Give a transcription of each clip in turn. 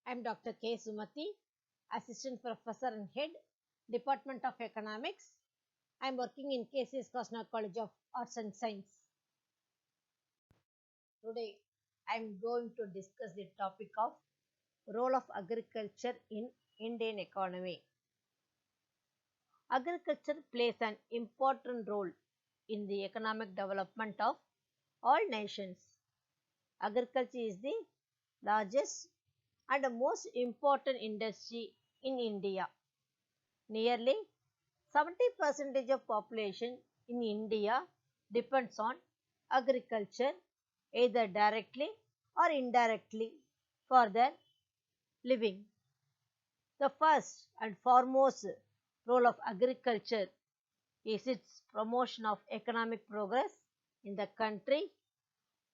I am Dr. K. Sumati, Assistant Professor and Head, Department of Economics. I am working in KCS Kosnar College of Arts and Science. Today, I am going to discuss the topic of role of agriculture in Indian economy. Agriculture plays an important role in the economic development of all nations. Agriculture is the largest and most important industry in India. Nearly 70% of population in India depends on agriculture either directly or indirectly for their living. The first and foremost role of agriculture is its promotion of economic progress in the country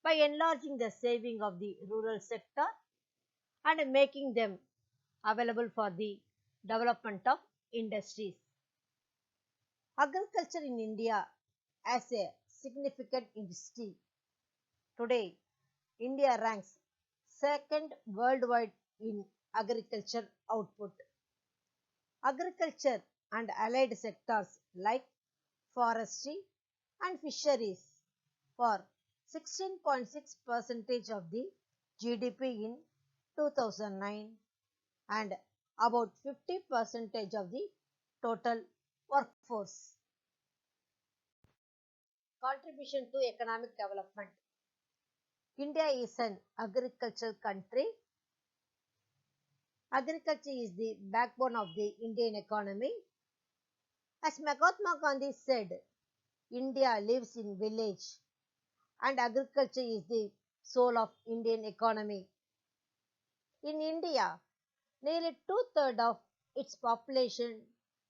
by enlarging the saving of the rural sector and making them available for the development of industries. Agriculture in India as a significant industry. Today, India ranks second worldwide in agriculture output. Agriculture and allied sectors like forestry and fisheries for 16.6% of the GDP in 2009 and about 50% of the total workforce. Contribution to economic development. India is an agricultural country. Agriculture is the backbone of the Indian economy. As Mahatma Gandhi said, India lives in village and agriculture is the soul of Indian economy. In India, nearly two-thirds of its population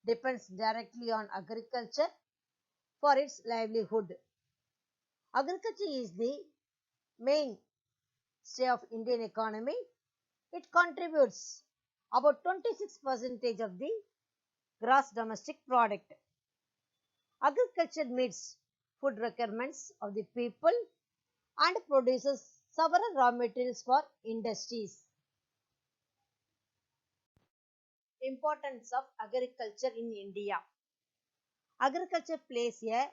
depends directly on agriculture for its livelihood. Agriculture is the mainstay of Indian economy. It contributes about 26% of the gross domestic product. Agriculture meets food requirements of the people and produces several raw materials for industries. Importance of agriculture in India. Agriculture plays a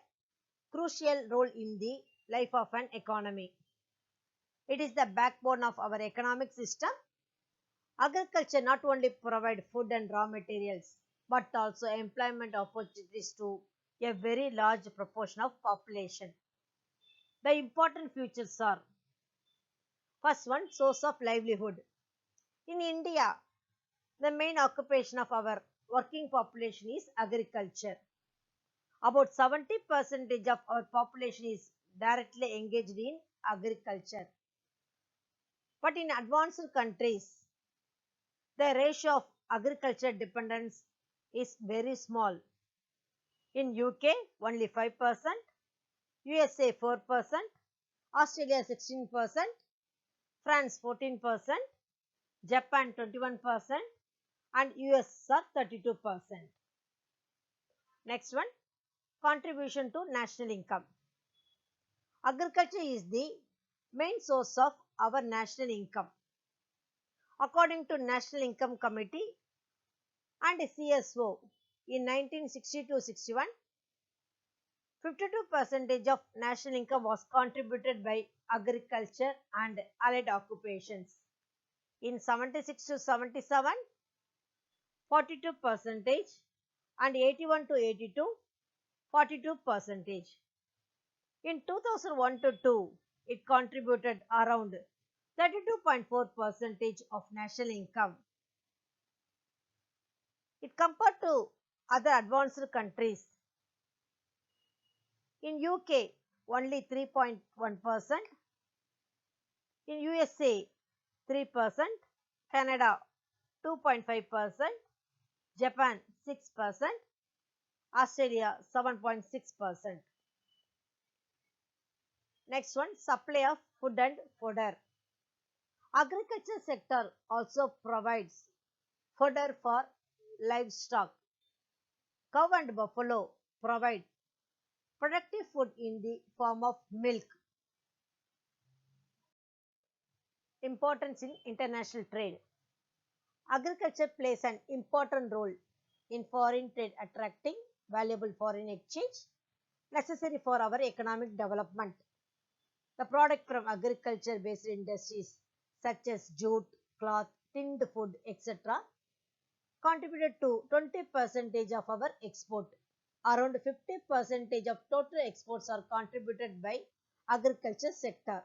crucial role in the life of an economy. It is the backbone of our economic system. Agriculture not only provides food and raw materials but also employment opportunities to a very large proportion of population. The important features are: first one, source of livelihood. In India, the main occupation of our working population is agriculture. About 70% of our population is directly engaged in agriculture. But in advanced countries, the ratio of agriculture dependence is very small. In UK, only 5%, USA 4%, Australia 16%, France 14%, Japan 21%, and US are 32%. Next one, contribution to national income. Agriculture is the main source of our national income. According to National Income Committee and CSO in 1960-61, 52% of national income was contributed by agriculture and allied occupations. In 76-77, 42% and 81 to 82, 42%. In 2001 to 2, it contributed around 32.4% of national income. It compared to other advanced countries. In UK, only 3.1%, in USA, 3%, Canada, 2.5%, Japan, 6%, Australia, 7.6%. Next one, supply of food and fodder. Agriculture sector also provides fodder for livestock. Cow and buffalo provide productive food in the form of milk. Importance in international trade. Agriculture plays an important role in foreign trade, attracting valuable foreign exchange necessary for our economic development. The product from agriculture-based industries such as jute, cloth, tinned food, etc. contributed to 20% of our export. Around 50% of total exports are contributed by agriculture sector.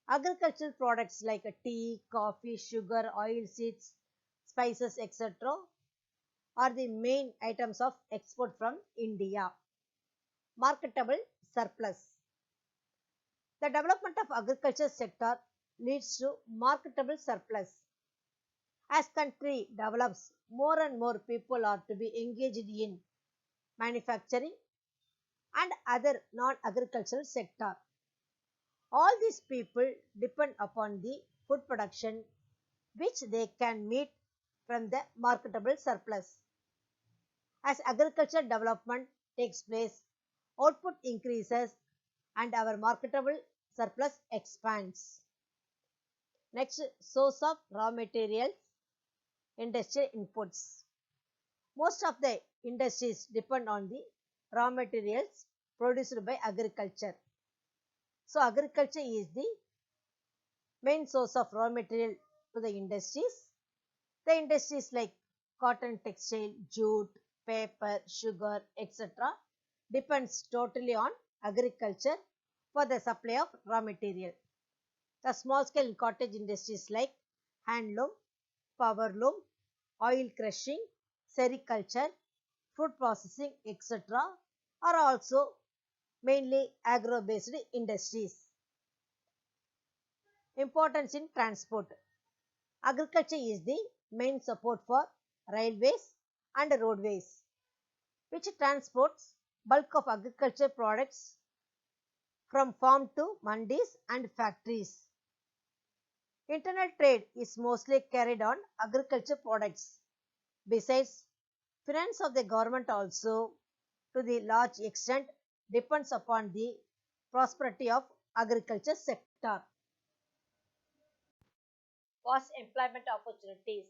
Agricultural products like tea, coffee, sugar, oil seeds, spices, etc. are the main items of export from India. Marketable surplus. The development of agriculture sector leads to marketable surplus. As country develops, more and more people are to be engaged in manufacturing and other non-agricultural sector. All these people depend upon the food production which they can meet from the marketable surplus. As agriculture development takes place, output increases and our marketable surplus expands. Next, source of raw materials, industrial inputs. Most of the industries depend on the raw materials produced by agriculture. So, agriculture is the main source of raw material to the industries. The industries like cotton, textile, jute, paper, sugar, etc. depends totally on agriculture for the supply of raw material. The small scale cottage industries like handloom, powerloom, oil crushing, sericulture, food processing, etc. are also mainly agro-based industries. Importance in transport. Agriculture is the main support for railways and roadways, which transports bulk of agriculture products from farm to mandis and factories. Internal trade is mostly carried on agriculture products. Besides, finance of the government also to the large extent depends upon the prosperity of agriculture sector. Vast employment opportunities.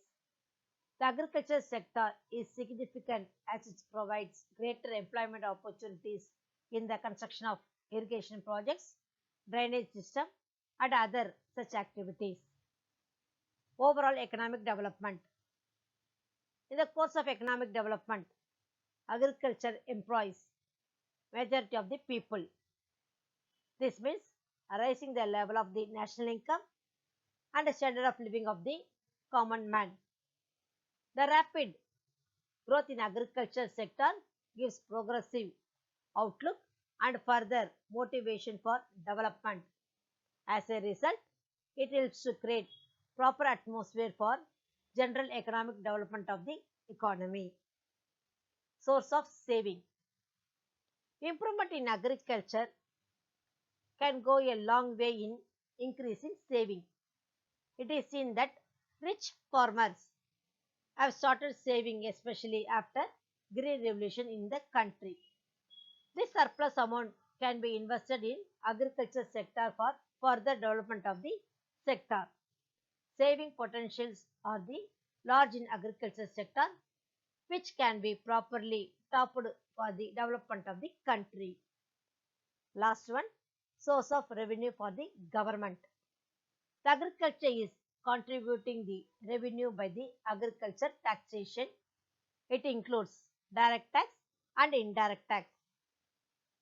The agriculture sector is significant as it provides greater employment opportunities in the construction of irrigation projects, drainage system, and other such activities. Overall economic development. In the course of economic development, agriculture employs majority of the people. This means raising the level of the national income and the standard of living of the common man. The rapid growth in agriculture sector gives progressive outlook and further motivation for development. As a result, it helps to create proper atmosphere for general economic development of the economy. Source of saving. Improvement in agriculture can go a long way in increasing saving. It is seen that rich farmers have started saving especially after Green Revolution in the country. This surplus amount can be invested in agriculture sector for further development of the sector. Saving potentials are the large in agriculture sector which can be properly tapped for the development of the country. Last one, source of revenue for the government. The agriculture is contributing the revenue by the agriculture taxation. It includes direct tax and indirect tax.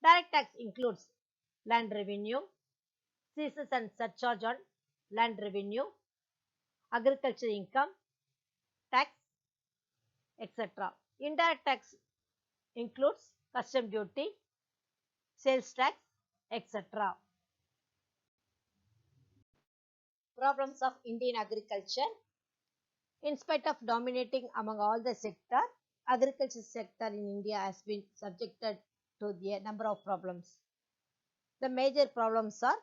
Direct tax includes land revenue, cesses and surcharge on land revenue, agriculture income, tax, etc. Indirect tax includes custom duty, sales tax, etc. Problems of Indian agriculture. In spite of dominating among all the sector, agriculture sector in India has been subjected to a number of problems. The major problems are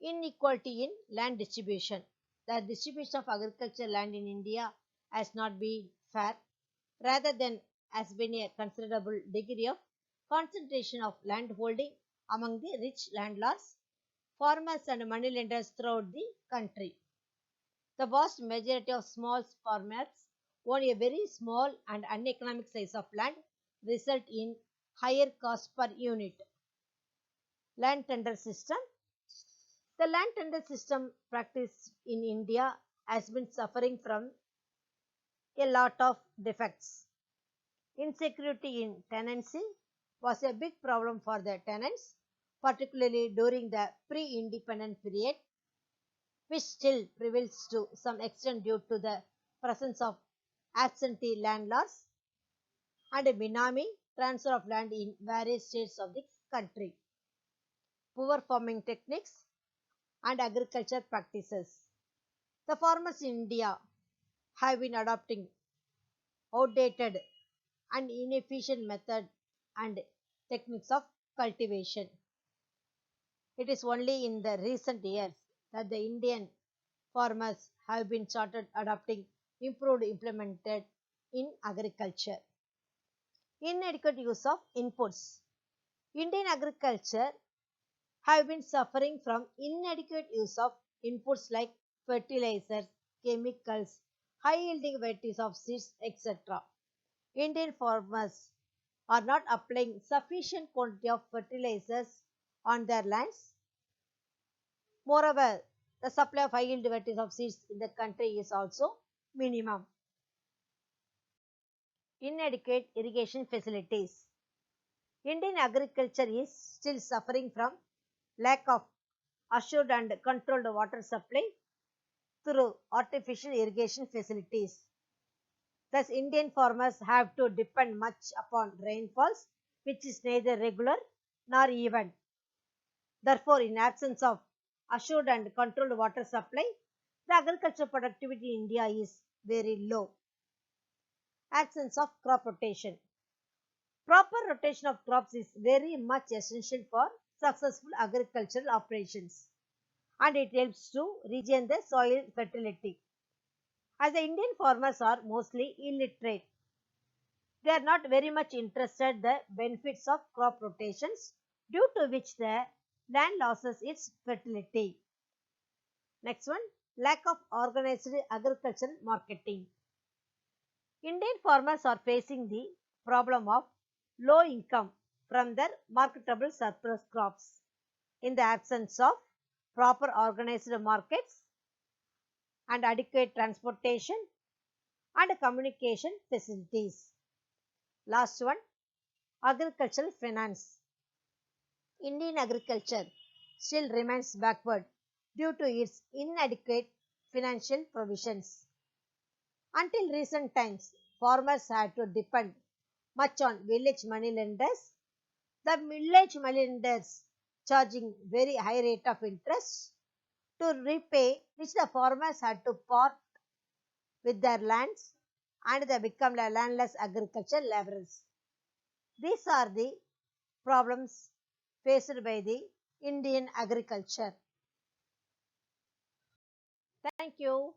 inequality in land distribution. The distribution of agriculture land in India has not been fair, rather than has been a considerable degree of concentration of land holding among the rich landlords, farmers and moneylenders throughout the country. The vast majority of small farmers own a very small and uneconomic size of land, result in higher cost per unit. Land tender system. The land tender system practiced in India has been suffering from a lot of defects. Insecurity in tenancy was a big problem for the tenants, particularly during the pre-independent period, which still prevails to some extent due to the presence of absentee landlords and a benami transfer of land in various states of the country. Poor farming techniques and agriculture practices. The farmers in India have been adopting outdated and inefficient methods and techniques of cultivation. It is only in the recent years that the Indian farmers have been started adopting improved implemented in agriculture. Inadequate use of inputs. Indian agriculture have been suffering from inadequate use of inputs like fertilizers, chemicals, high yielding varieties of seeds, etc. Indian farmers are not applying sufficient quantity of fertilizers on their lands. Moreover, the supply of high yield varieties of seeds in the country is also minimum. Inadequate irrigation facilities. Indian agriculture is still suffering from lack of assured and controlled water supply through artificial irrigation facilities. Thus, Indian farmers have to depend much upon rainfalls, which is neither regular nor even. Therefore, in absence of assured and controlled water supply, the agricultural productivity in India is very low. Absence of crop rotation. Proper rotation of crops is very much essential for successful agricultural operations, and it helps to regain the soil fertility. As the Indian farmers are mostly illiterate, they are not very much interested in the benefits of crop rotations, due to which the land loses its fertility. Next one, lack of organized agricultural marketing. Indian farmers are facing the problem of low income from their marketable surplus crops in the absence of proper organized markets and adequate transportation and communication facilities. Last one, agricultural finance. Indian agriculture still remains backward due to its inadequate financial provisions. Until recent times, farmers had to depend much on village money lenders. The village money lenders charging very high rate of interest to repay, which the farmers had to part with their lands, and they become landless agricultural laborers. These are the problems faced by the Indian agriculture. Thank you.